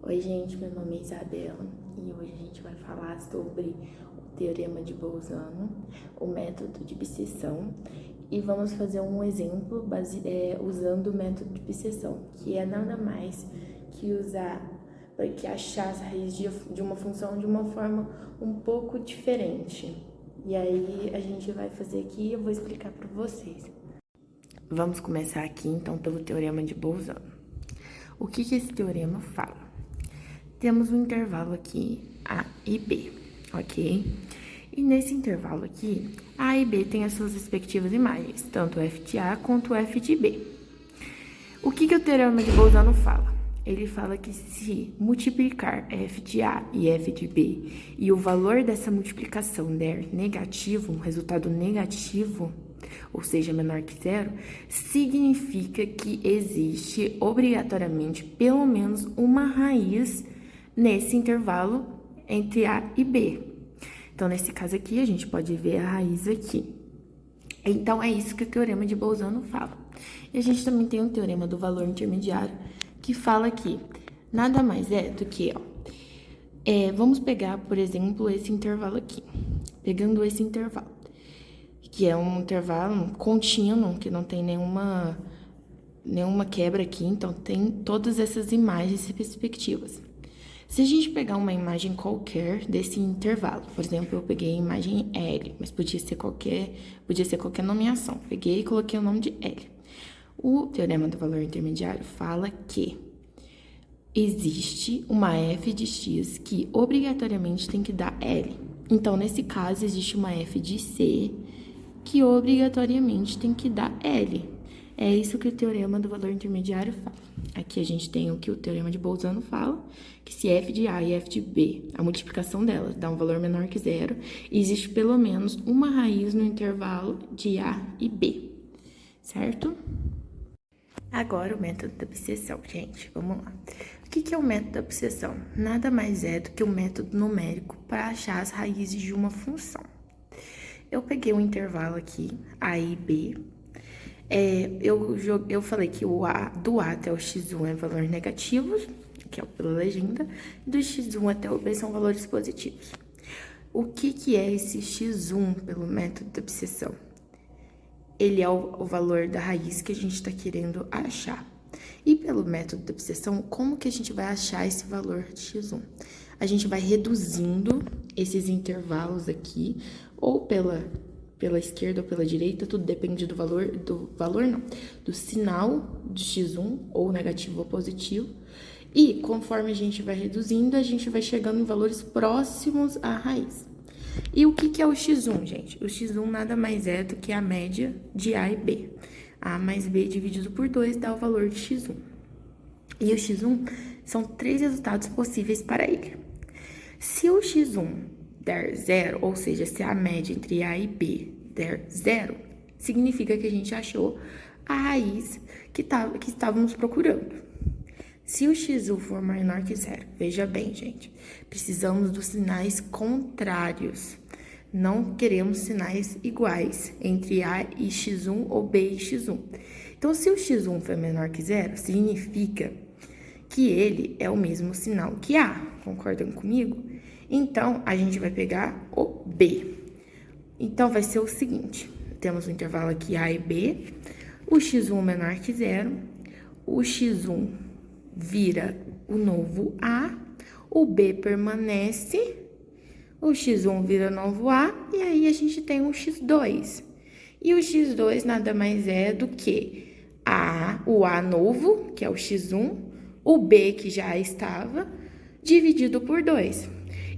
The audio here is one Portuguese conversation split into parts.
Oi, gente, meu nome é Isabela e hoje a gente vai falar sobre o Teorema de Bolzano, o método de bisseção e vamos fazer um exemplo usando o método de bisseção, que é nada mais que achar as raízes de uma função de uma forma um pouco diferente. E aí a gente vai fazer aqui e eu vou explicar para vocês. Vamos começar aqui então pelo Teorema de Bolzano. O que esse teorema fala? Temos um intervalo aqui, A e B, ok? E nesse intervalo aqui, A e B têm as suas respectivas imagens, tanto o f de A quanto o f de B. O que o teorema de Bolzano fala? Ele fala que se multiplicar f de A e f de B e o valor dessa multiplicação der negativo, um resultado negativo, ou seja, menor que zero, significa que existe obrigatoriamente pelo menos uma raiz nesse intervalo entre A e B. Então, nesse caso aqui, a gente pode ver a raiz aqui. Então, é isso que o teorema de Bolzano fala. E a gente também tem um teorema do valor intermediário que fala que nada mais é do que, vamos pegar, por exemplo, esse intervalo aqui. Pegando esse intervalo, que é um intervalo contínuo, que não tem nenhuma quebra aqui, então tem todas essas imagens e perspectivas. Se a gente pegar uma imagem qualquer desse intervalo, por exemplo, eu peguei a imagem L, mas podia ser qualquer nomeação. Peguei e coloquei o nome de L. O teorema do valor intermediário fala que existe uma f de x que obrigatoriamente tem que dar L. Então, nesse caso, existe uma f de C que obrigatoriamente tem que dar L. É isso que o teorema do valor intermediário fala. Aqui a gente tem o que o teorema de Bolzano fala, que se f de A e f de B, a multiplicação delas dá um valor menor que zero, existe pelo menos uma raiz no intervalo de A e B, certo? Agora o método da bisseção, gente, vamos lá. O que é o método da bisseção? Nada mais é do que um método numérico para achar as raízes de uma função. Eu peguei um intervalo aqui, A e B. Eu falei que do A até o x1 é valor negativo, que é pela legenda, e do x1 até o B são valores positivos. O que é esse x1 pelo método da bisseção? Ele é o valor da raiz que a gente está querendo achar. E pelo método da bisseção, como que a gente vai achar esse valor de x1? A gente vai reduzindo esses intervalos aqui, ou pela esquerda ou pela direita, tudo depende do do sinal de x1, ou negativo ou positivo. E conforme a gente vai reduzindo, a gente vai chegando em valores próximos à raiz. E o que é o x1, gente? O x1 nada mais é do que a média de A e B. A mais B dividido por 2 dá o valor de x1. E o x1 são 3 resultados possíveis para ele. Se o x1 der zero, ou seja, se a média entre A e B der zero, significa que a gente achou a raiz que estávamos procurando. Se o x1 for menor que zero, veja bem, gente, precisamos dos sinais contrários. Não queremos sinais iguais entre A e x1 ou B e x1. Então, se o x1 for menor que zero, significa que ele é o mesmo sinal que A. Concordam comigo? Então, a gente vai pegar o B. Então, vai ser o seguinte. Temos um intervalo aqui A e B. O x1 menor que zero. O x1 vira o novo A. O B permanece. O x1 vira novo A. E aí, a gente tem um x2. E o x2 nada mais é do que o A novo, que é o x1, o B que já estava, dividido por 2.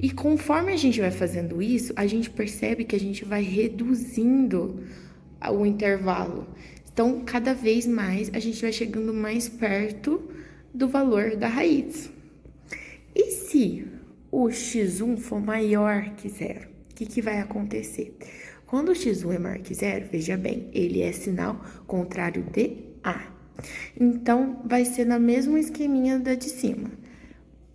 E conforme a gente vai fazendo isso, a gente percebe que a gente vai reduzindo o intervalo. Então, cada vez mais, a gente vai chegando mais perto do valor da raiz. E se o x1 for maior que zero, o que vai acontecer? Quando o x1 é maior que zero, veja bem, ele é sinal contrário de A. Então, vai ser na mesma esqueminha da de cima.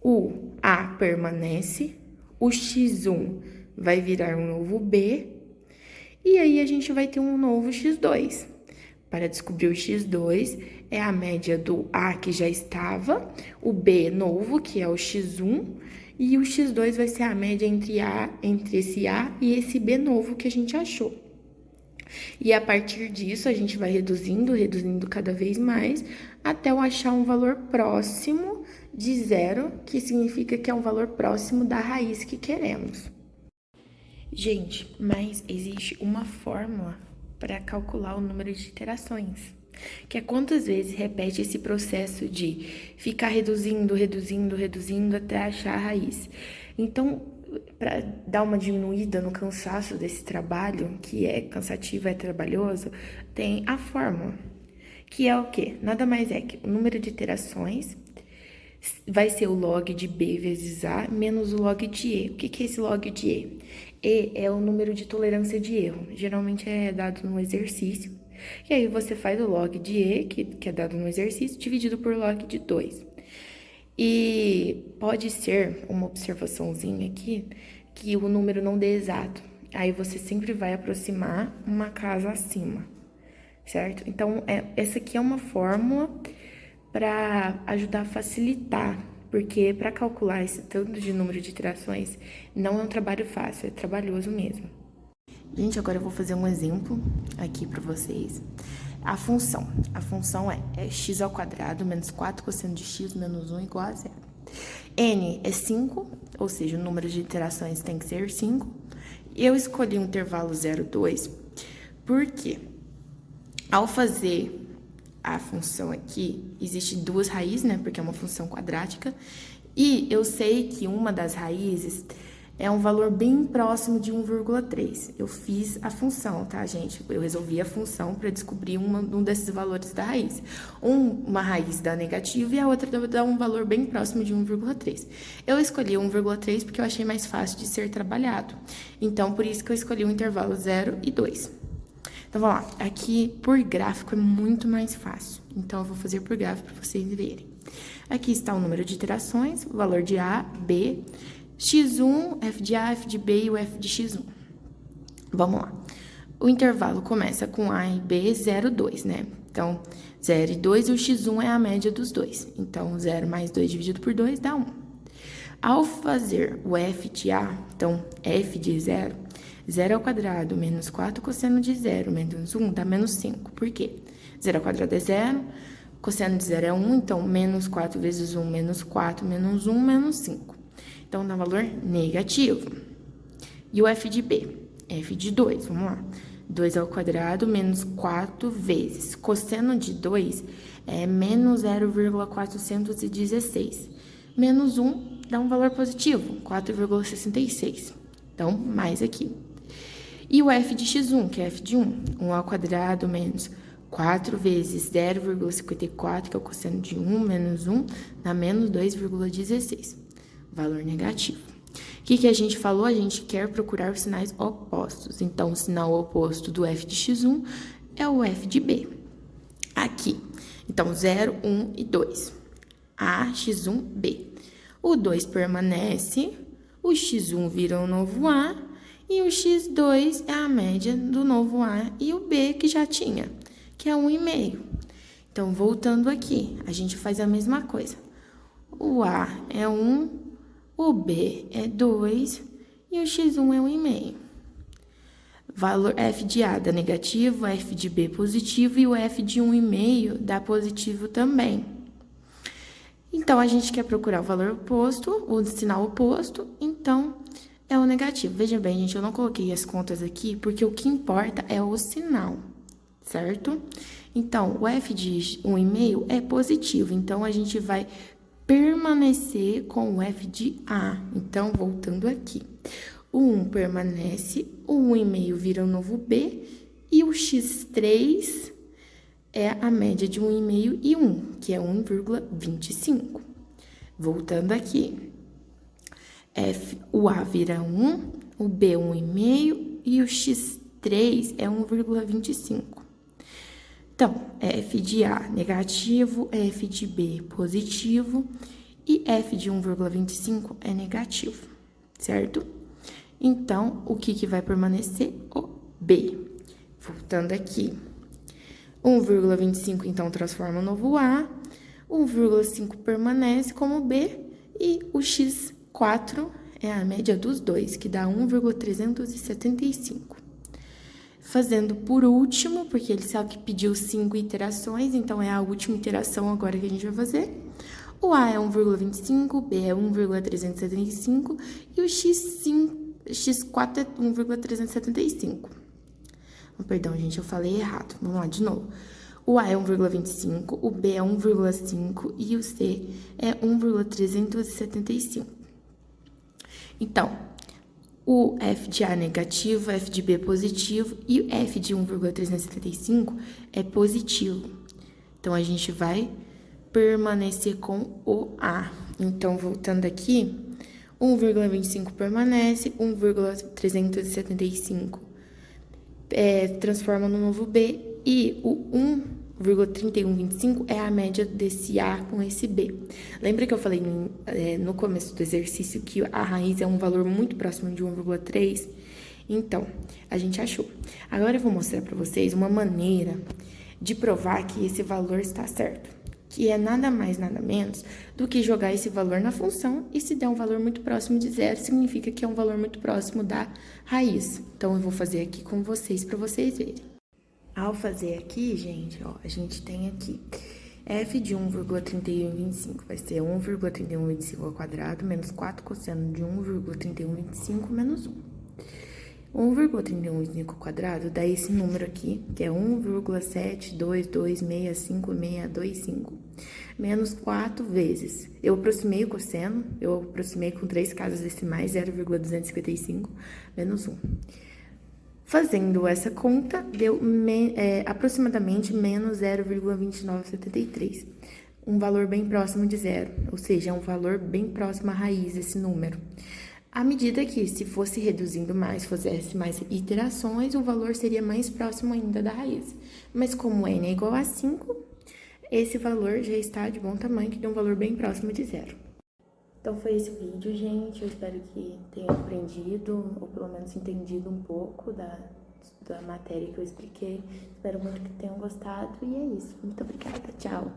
O A permanece, o x1 vai virar um novo B, e aí a gente vai ter um novo x2. para descobrir o x2 é a média do A que já estava, o B novo, que é o x1, e o x2 vai ser a média entre esse A e esse B novo que a gente achou. E a partir disso, a gente vai reduzindo cada vez mais, até eu achar um valor próximo de zero, que significa que é um valor próximo da raiz que queremos. Gente, mas existe uma fórmula para calcular o número de iterações, que é quantas vezes repete esse processo de ficar reduzindo até achar a raiz. Então, para dar uma diminuída no cansaço desse trabalho, que é cansativo, é trabalhoso, tem a fórmula, que é o quê? Nada mais é que o número de iterações vai ser o log de B vezes A menos o log de E. O que é esse log de E? E é o número de tolerância de erro. Geralmente é dado no exercício. E aí você faz o log de E, que é dado no exercício, dividido por log de 2. E pode ser uma observaçãozinha aqui, que o número não dê exato. Aí você sempre vai aproximar uma casa acima, certo? Então, essa aqui é uma fórmula para ajudar a facilitar, porque para calcular esse tanto de número de iterações não é um trabalho fácil, é trabalhoso mesmo. Gente, agora eu vou fazer um exemplo aqui para vocês. A função é x ao quadrado menos 4 cosseno de x menos 1 igual a zero. N é 5, ou seja, o número de iterações tem que ser 5. Eu escolhi um intervalo 0, 2, porque ao fazer a função aqui, existe duas raízes, né? Porque é uma função quadrática. E eu sei que uma das raízes é um valor bem próximo de 1,3. Eu fiz a função, tá, gente? Eu resolvi a função para descobrir um desses valores da raiz. Uma raiz dá negativo e a outra dá um valor bem próximo de 1,3. Eu escolhi 1,3 porque eu achei mais fácil de ser trabalhado. Então, por isso que eu escolhi o intervalo 0 e 2. Então, vamos lá. Aqui, por gráfico, é muito mais fácil. Então, eu vou fazer por gráfico para vocês verem. Aqui está o número de iterações, o valor de A, B, x1, f de A, f de B e o f de x1. Vamos lá. O intervalo começa com A e B, 0, 2, né? Então, 0 e 2, e o x1 é a média dos dois. Então, 0 mais 2 dividido por 2 dá 1. Ao fazer o f de A, então, f de 0, 0 ao quadrado menos 4 cosseno de 0 menos 1 dá menos 5. Por quê? 0 ao quadrado é 0, cosseno de 0 é 1, então, menos 4 vezes 1, menos 4, menos 1, menos 5. Então, dá valor negativo. E o f de B? F de 2, vamos lá. 2 ao quadrado menos 4 vezes. Cosseno de 2 é menos 0,416. Menos 1 dá um valor positivo, 4,66. Então, mais aqui. E o f de x1, que é f de 1? 1 ao quadrado menos 4 vezes 0,54, que é o cosseno de 1, menos 1, dá menos 2,16. Valor negativo. O que a gente falou? A gente quer procurar os sinais opostos. Então, o sinal oposto do f de x1 é o f de b. Aqui. Então, 0, 1 e 2. A, x1, b. O 2 permanece, o x1 vira o novo a, e o x2 é a média do novo a e o b que já tinha, que é 1,5. Então, voltando aqui, a gente faz a mesma coisa. O a é 1, o B é 2 e o x1 é 1,5. Valor f de A dá negativo, f de B positivo e o f de 1,5 dá positivo também. Então, a gente quer procurar o valor oposto, o sinal oposto, então é o negativo. Veja bem, gente, eu não coloquei as contas aqui porque o que importa é o sinal, certo? Então, o f de 1,5 é positivo, então a gente vai permanecer com o f de A. Então, voltando aqui. O 1 permanece, o 1,5 vira o novo B, e o x3 é a média de 1,5 e 1, que é 1,25. Voltando aqui. O A vira 1, o B 1,5 e o x3 é 1,25. Então, f de A negativo, f de B positivo e f de 1,25 é negativo, certo? Então, o que vai permanecer? O B. Voltando aqui. 1,25, então, transforma no novo A. 1,5 permanece como B. E o x4 é a média dos dois, que dá 1,375. Fazendo por último, porque ele sabe que pediu 5 iterações, então é a última iteração agora que a gente vai fazer. O A é 1,25, o B é 1,375 e o x4 é 1,375. Perdão, gente, eu falei errado. Vamos lá de novo. O A é 1,25, o B é 1,5 e o C é 1,375. Então, o f de A negativo, f de B positivo e o f de 1,375 é positivo. Então, a gente vai permanecer com o A. Então, voltando aqui, 1,25 permanece, 1,375 transforma no novo B e o 1,3125 é a média desse A com esse B. Lembra que eu falei no começo do exercício que a raiz é um valor muito próximo de 1,3? Então, a gente achou. Agora eu vou mostrar para vocês uma maneira de provar que esse valor está certo, que é nada mais, nada menos do que jogar esse valor na função e se der um valor muito próximo de zero, significa que é um valor muito próximo da raiz. Então, eu vou fazer aqui com vocês para vocês verem. Ao fazer aqui, gente, ó, a gente tem aqui f de 1,3125 vai ser 1,3125 ao quadrado menos 4 cosseno de 1,3125 menos 1. 1,3125 ao quadrado dá esse número aqui, que é 1,722656625, menos 4 vezes. Eu aproximei o cosseno, eu aproximei com 3 casas decimais, 0,255, menos 1. Fazendo essa conta, deu aproximadamente menos 0,2973, um valor bem próximo de zero, ou seja, é um valor bem próximo à raiz esse número. À medida que, se fosse reduzindo mais, fizesse mais iterações, o valor seria mais próximo ainda da raiz. Mas como n é igual a 5, esse valor já está de bom tamanho, que deu um valor bem próximo de zero. Então, foi esse vídeo, gente. Eu espero que tenham aprendido, ou pelo menos entendido um pouco da matéria que eu expliquei. Espero muito que tenham gostado. E é isso. Muito obrigada. Tchau.